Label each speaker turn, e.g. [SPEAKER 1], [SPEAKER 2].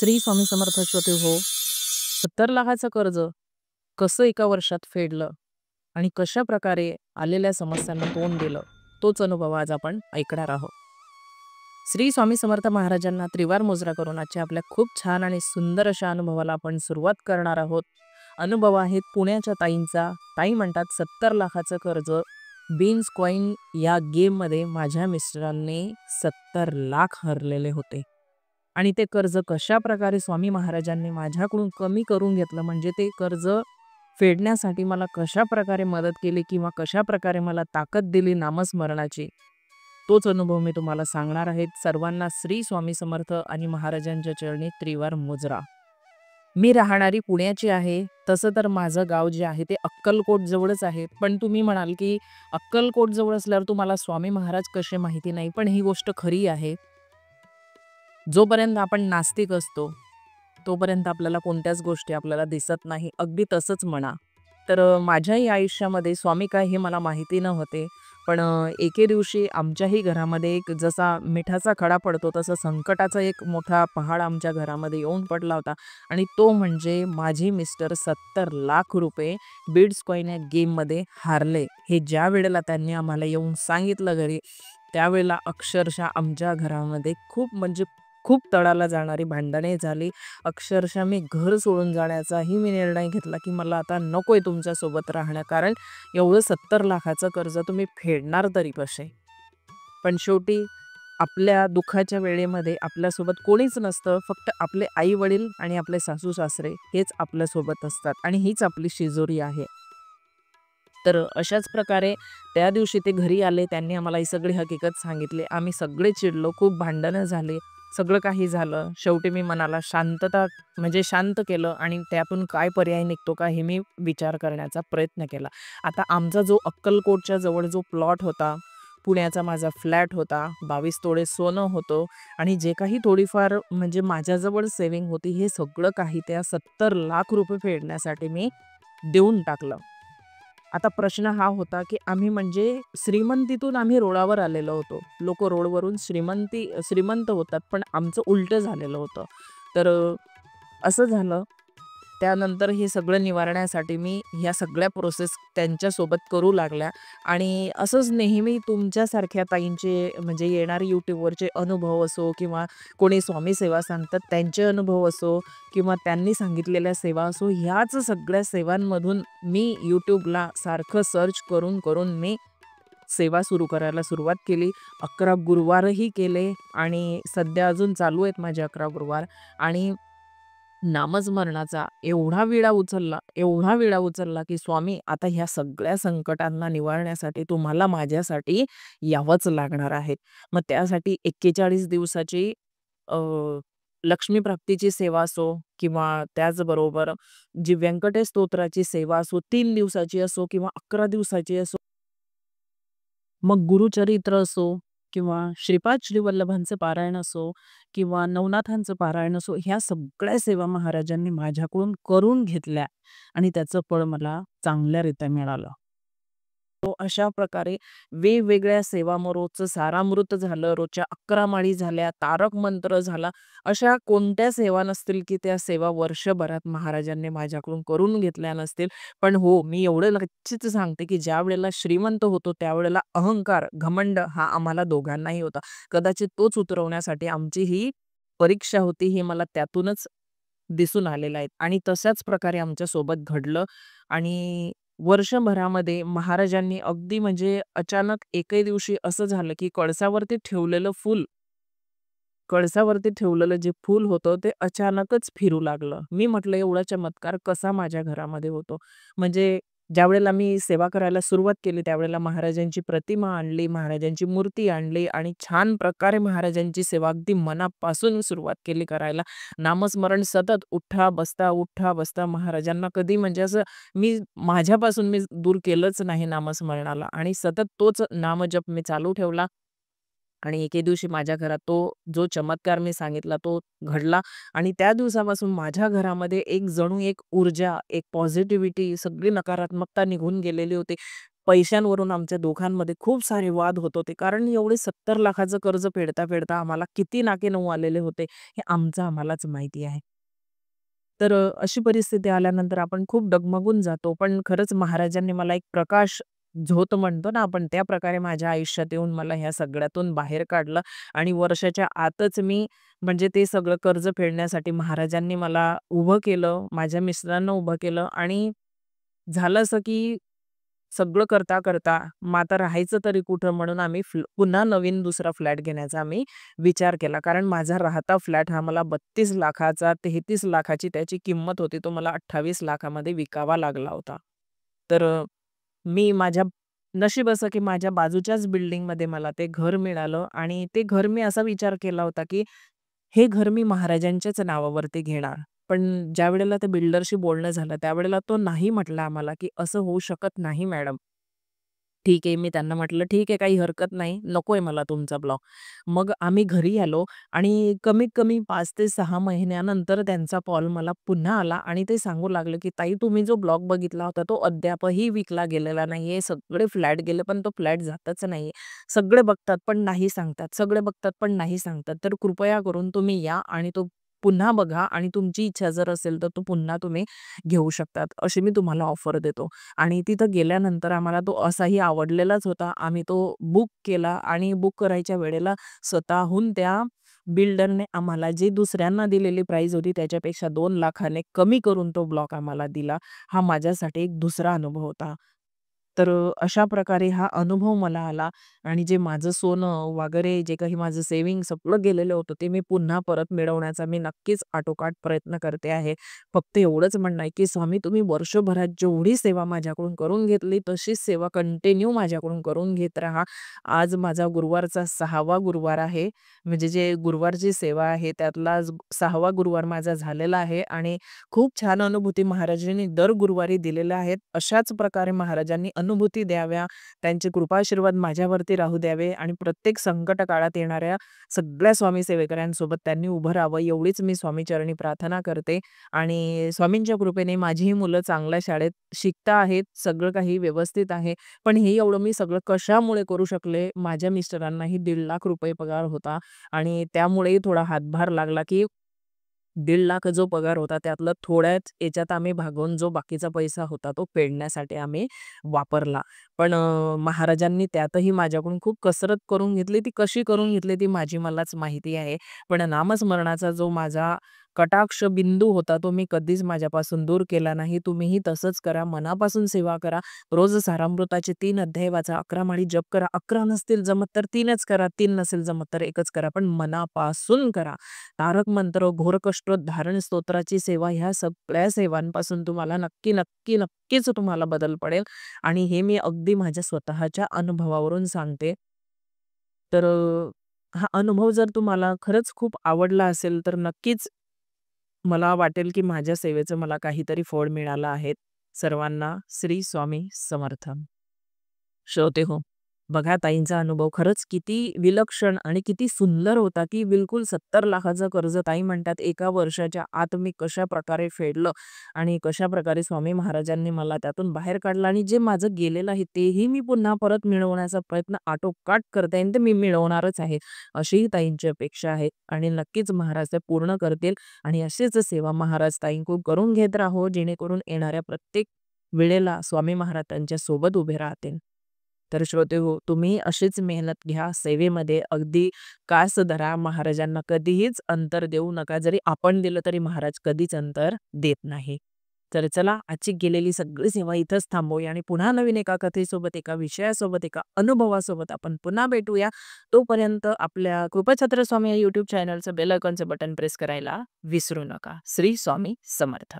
[SPEAKER 1] श्री स्वामी समर्थ श्रोते हो. 70,00,000चं कर्ज कसं एका वर्षात फेडलं आणि कशा प्रकारे आलेल्या समस्यांना तोंड दिलं, तोच अनुभव आज आपण ऐकणार आहोत. श्री स्वामी समर्थ महाराजांना त्रिवार मुजरा करून आजच्या आपल्या खूप छान आणि सुंदर अशा अनुभवाला आपण सुरुवात करणार आहोत. अनुभव आहेत पुण्याच्या ताईंचा. ताई म्हणतात 70,00,000चं कर्ज बीन्स कॉइन या गेममध्ये माझ्या मिस्टरांनी 70,00,000 हरलेले होते. आणि ते कर्ज कशा प्रकारे स्वामी महाराजांनी माझ्याकडून कमी करून घेतलं, म्हणजे ते कर्ज फेडण्यासाठी मला कशा प्रकारे मदत केली किंवा कशा प्रकारे मला ताकद दिली नामस्मरणाची, तोच अनुभव मी तुम्हाला सांगणार आहे. सर्वांना श्री स्वामी समर्थ आणि महाराजांच्या चरणी त्रिवार मुजरा. मी राहणारी पुण्याची आहे. तसं तर माझं गाव जे आहे ते अक्कलकोट जवळच आहे. पण तुम्ही म्हणाल की अक्कलकोट जवळ असल्यावर तुम्हाला स्वामी महाराज कसे माहिती नाही, पण ही गोष्ट खरी आहे. जोपर्यंत आपण नास्तिक असतो तोपर्यंत आपल्याला कोणत्याच गोष्टी आपल्याला दिसत नाही. अगदी तसंच म्हणा. तर माझ्याही आयुष्यामध्ये स्वामी काय हे मला माहिती नव्हते. पण एके दिवशी आमच्याही घरामध्ये एक जसा मिठाचा खडा पडतो तसं संकटाचा एक मोठा पहाड आमच्या घरामध्ये येऊन पडला होता. आणि तो म्हणजे माझे मिस्टर 70,00,000 रुपये बीड्स कॉइन या गेममध्ये हारले. हे ज्या वेळेला त्यांनी आम्हाला येऊन सांगितलं घरी, त्यावेळेला अक्षरशः आमच्या घरामध्ये खूप तडाला जाणारी भांडणे झाली. अक्षरशः मी घर सोडून जाण्याचाही निर्णय घेतला की मला आता नकोय तुमच्यासोबत राहणं, कारण एवढं 70,00,000चं कर्ज तुम्ही फेडणार तरी कसे. पण शेवटी आपल्या दुःखाच्या वेळेमध्ये आपल्यासोबत कोणीच नसतं. फक्त आपले आई वडील आणि आपले सासू सासरे हेच आपल्यासोबत असतात आणि हीच आपली शिजोरी आहे. तर अशाच प्रकारे त्या दिवशी ते घरी आले. त्यांनी आम्हाला ही सगळी हकीकत सांगितली. आम्ही सगळे चिडलो, खूप भांडणं झाले, सगळं काही झालं. शेवटी मी मनाला शांत केलं आणि त्यातून काय पर्याय निघतो का हे मी विचार करण्याचा प्रयत्न केला. आता आमचा जो अक्कलकोटच्या जवळ जो प्लॉट होता, पुण्याचा माझा फ्लॅट होता, 22 तोळे सोनं होतं आणि जे काही थोडीफार म्हणजे माझ्याजवळ सेव्हिंग होती, हे सगळं काही त्या 70,00,000 रुपये फेडण्यासाठी मी देऊन टाकलं. आता प्रश्न हा होता की आम्ही म्हणजे श्रीमंतीतून आम्ही रोडावर आलेलो होतो. लोक रोडवरून श्रीमंत होतात, पण आमचं उलटं झालेलं होतं. तर असं झालं. त्यानंतर हे सगळं निवारण्यासाठी मी ह्या सगळ्या प्रोसेस त्यांच्यासोबत करू लागल्या. आणि असंच नेहमी तुमच्यासारख्या ताईंचे म्हणजे येणारे यूट्यूबवरचे अनुभव असो किंवा कोणी स्वामी सेवा सांगतात त्यांचे अनुभव असो किंवा त्यांनी सांगितलेल्या सेवा असो, ह्याच सगळ्या सेवांमधून मी यूट्यूबला सारखं सर्च करून करून मी सेवा सुरू करायला सुरुवात केली. 11 गुरुवारही केले आणि सध्या अजून चालू आहेत माझे 11 गुरुवार. आणि नामस्मरणाचा एवढा विडा उचलला की स्वामी आता ह्या सगळ्या संकटांना निवारण्यासाठी तुम्हाला माझ्यासाठी यावंच लागणार आहे. मग त्यासाठी 41 दिवसाची अ, लक्ष्मी प्राप्तीची सेवा असो किंवा त्याचबरोबर जी व्यंकटेश स्तोत्राची सेवा असो, 3 दिवसाची असो किंवा 11 दिवसाची असो, मग गुरुचरित्र असो किंवा श्रीपाद श्रीवल्लभांचं पारायण असो किंवा नवनाथांचं पारायण असो, ह्या सगळ्या सेवा महाराजांनी माझ्याकडून करून घेतल्या आणि त्याचं फळ मला चांगल्यारीत्या मिळालं. तो अशा प्रकारे वेगवेगळ्या सेवा, मग रोजचं सारामृत झालं, रोजच्या 11 माळी झाल्या, तारक मंत्र झाला. अशा कोणत्या सेवा नसतील की त्या सेवा वर्षभरात महाराजांनी माझ्याकडून करून घेतल्या नसतील. पण हो, मी एवढं नक्कीच सांगते की ज्यावेळेला श्रीमंत होतो त्यावेळेला अहंकार, घमंड हा आम्हाला दोघांनाही होता. कदाचित तोच उतरवण्यासाठी आमची ही परीक्षा होती, हे मला त्यातूनच दिसून आलेलं आहे. आणि तशाच प्रकारे आमच्यासोबत घडलं. आणि वर्षभरामध्ये महाराजांनी अगदी म्हणजे अचानक एके दिवशी असं झालं की कळसावरती ठेवलेलं जे फूल होतं ते अचानकच फिरू लागलं. मी म्हटलं एवढा चमत्कार कसा माझ्या घरामध्ये होतो? म्हणजे ज्यावेळेला मी सेवा करायला सुरुवात केली त्यावेळेला महाराजांची प्रतिमा आणली, महाराजांची मूर्ती आणली आणि छान प्रकारे महाराजांची सेवा अगदी मनापासून सुरुवात केली करायला. नामस्मरण सतत उठा बसता महाराजांना कधी म्हणजे असं माझ्यापासून मी दूर केलंच नाही नामस्मरणाला आणि सतत तोच नामजप मी चालू ठेवला. आणि एके दिवशी माझ्या घरात तो जो चमत्कार मी सांगितला तो घडला. आणि त्या दिवसापासून माझ्या घरामध्ये एक जणू एक ऊर्जा, एक पॉझिटिव्हिटी, सगळी नकारात्मकता निघून गेलेली होती. पैशांवरून आमच्या दोघांमध्ये खूप सारे वाद होत होते. कारण एवढे 70 लाखाचं कर्ज फेडता-फेडता आम्हाला किती नाके-नऊ आलेले होते, हे आमचं आम्हालाच माहिती आहे. तर अशी परिस्थिती आल्यानंतर आपण खूप डगमगून जातो. पण खरंच महाराजांनी मला एक प्रकाश झोत म्हणतो ना आपण, त्या प्रकारे माझ्या आयुष्यात येऊन मला ह्या सगळ्यातून बाहेर काढलं आणि वर्षाच्या आतच मी म्हणजे ते सगळं कर्ज फेडण्यासाठी महाराजांनी मला उभं केलं, माझ्या मिस्टरांना उभं केलं आणि झालं असं की सगळं करता-करता मग आता राहायचं तरी कुठं म्हणून आम्ही पुन्हा नवीन दुसरा फ्लॅट घेण्याचा आम्ही विचार केला. कारण माझा राहता फ्लॅट हा मला 32 लाखाचा 33 लाखाची त्याची किंमत होती. तो मला 28 लाखामध्ये विकावा लागला होता. तर मी माझ्या नशीब असं की माझ्या बाजूच्याच बिल्डिंगमध्ये मला ते घर मिळालं आणि ते घर मी असा विचार केला होता की हे घर मी महाराजांच्याच नावावरती घेणार. पण ज्यावेळेला त्या बिल्डरशी बोलणं झालं, त्यावेळेला तो नाही म्हटला आम्हाला, की "असं होऊ शकत नाही मॅडम." ठीक आहे. मी त्यांना म्हटलं, "ठीक आहे, काही हरकत नाही. नकोय मला तुमचा ब्लॉक." मग आम्ही घरी आलो आणि कमीत कमी 5 ते 6 महिन्यानंतर त्यांचा कॉल मला पुन्हा आला आणि ते सांगू लागले, की "ताई, तुम्ही जो ब्लॉक बघितला होता, तो अद्यापही विकला गेलेला नाहीये. सगळे फ्लॅट गेले, पण तो फ्लॅट जातच नाहीये. सगळे बघतात, पण नाही सांगतात. सगळे बघतात, पण नाही सांगतात. तर कृपया करून तुम्ही या आणि तो पुन्हा बघा आणि तुमची इच्छा जर असेल, तर तो पुन्हा तुम्ही घेऊ शकतात. अशी मी तुम्हाला ऑफर देतो." आणि तिथं गेल्यानंतर आम्हाला तो असाही आवडलेलाच होता. आम्ही तो बुक केला आणि बुक करायच्या वेळेला स्वतःहून त्या बिल्डरने आम्हाला जी दुसऱ्यांना दिलेली प्राईज होती त्याच्यापेक्षा 2 लाखाने कमी करून तो ब्लॉक आम्हाला दिला. हा माझ्यासाठी एक दुसरा अनुभव होता. तर अशा प्रकारे हा अनुभव मला आला आणि जे माझं सोनं वगैरे जे काही माझं सेव्हिंग सगळं गेलेलं होतं ते मी पुन्हा परत मिळवण्याचा मी नक्कीच आटोकाट प्रयत्न करते आहे. फक्त एवढंच म्हणणं आहे, की स्वामी तुम्ही वर्षभरात जेवढी सेवा माझ्याकडून करून घेतली, तशीच सेवा कंटिन्यू माझ्याकडून करून घेत राहा. आज माझा गुरुवारचा 6वा गुरुवार आहे. म्हणजे जे गुरुवारची सेवा आहे, त्यातला आज 6वा गुरुवार माझा झालेला आहे आणि खूप छान अनुभूती महाराजांनी दर गुरुवारी दिलेल्या आहेत. अशाच प्रकारे महाराजांनी अनुभूती द्याव्या, त्यांचे कृपाशीर्वाद माझ्यावरती राहू द्यावे आणि प्रत्येक संकट काळात येणाऱ्या सगळ्या स्वामी सेवेकऱ्यांसोबत त्यांनी उभं राहावं, एवढीच मी स्वामीचरणी प्रार्थना करते. आणि स्वामींच्या कृपेने माझीही मुलं चांगल्या शाळेत शिकता आहेत. सगळं काही व्यवस्थित आहे. पण हे एवढं मी सगळं कशामुळे करू शकले? माझ्या मिस्टरांनाही ₹1,50,000 पगार होता आणि त्यामुळेही थोडा हातभार लागला, की 1,50,000 जो पगार होता त्यातलं थोड्याच याच्यात आम्ही भागवून जो बाकीचा पैसा होता तो फेडण्यासाठी आम्ही वापरला. पण महाराजांनी त्यातही माझ्याकडून खूप कसरत करून घेतली. ती कशी करून घेतली ती माझी मलाच माहिती आहे. पण नामस्मरणाचा जो माझा कटाक्ष बिंदू होता तो मी कधीच माझ्यापासून दूर केला नाही. तुम्हीही तसंच करा. मनापासून सेवा करा. रोज सारामृताचे 3 अध्याय वाचा. 11 माळी जप करा. 11 नसतील जमत तर 3च करा. 3 नसेल जमत तर 1च करा. पण मनापासून करा. तारक मंत्र, घोरकष्टोद्धारण स्तोत्राची सेवा ह्या सगळ्या सेवांपासून तुम्हाला नक्की, नक्की, नक्कीच तुम्हाला बदल पडेल आणि हे मी अगदी माझ्या स्वतःच्या अनुभवावरून सांगते. तर हा अनुभव जर तुम्हाला खरंच खूप आवडला असेल, तर नक्कीच मला वाटेल की माझ्या सेवेचं मला काहीतरी फळ मिळालं आहे. सर्वांना श्री स्वामी समर्थ. श्रोते हो. बघा ताईंचा अनुभव खरंच किती विलक्षण आणि किती सुंदर होता, की बिलकुल 70 लाखाचं कर्ज ताई म्हणतात एका वर्षाच्या आत मी कशाप्रकारे फेडलं आणि कशाप्रकारे स्वामी महाराजांनी मला त्यातून बाहेर काढलं आणि जे माझं गेलेलं आहे तेही मी पुन्हा परत मिळवण्याचा प्रयत्न आटोकाट करते आणि ते मी मिळवणारच आहे. अशीही ताईंची अपेक्षा आहे आणि नक्कीच महाराज ते पूर्ण करतील आणि अशीच सेवा महाराज ताईंकडून करून घेत राहो, जेणेकरून येणाऱ्या प्रत्येक वेळेला स्वामी महाराज त्यांच्या सोबत उभे राहतील. तर श्रोतेहो, तुम्ही अशीच मेहनत घ्या सेवेमध्ये. अगदी कास धरा. महाराजांना कधीहीच अंतर देऊ नका. जरी आपण दिलं तरी महाराज कधीच अंतर देत नाही. तर चला आजची गेलेली सगळी सेवा इथंच थांबवूया आणि पुन्हा नवीन एका कथेसोबत, एका विषयासोबत, एका अनुभवासोबत आपण पुन्हा भेटूया. तोपर्यंत आपल्या कृपाछत्र स्वामी या YouTube चॅनलचं बेल आयकॉनचं बटन प्रेस करायला विसरू नका. श्री स्वामी समर्थ.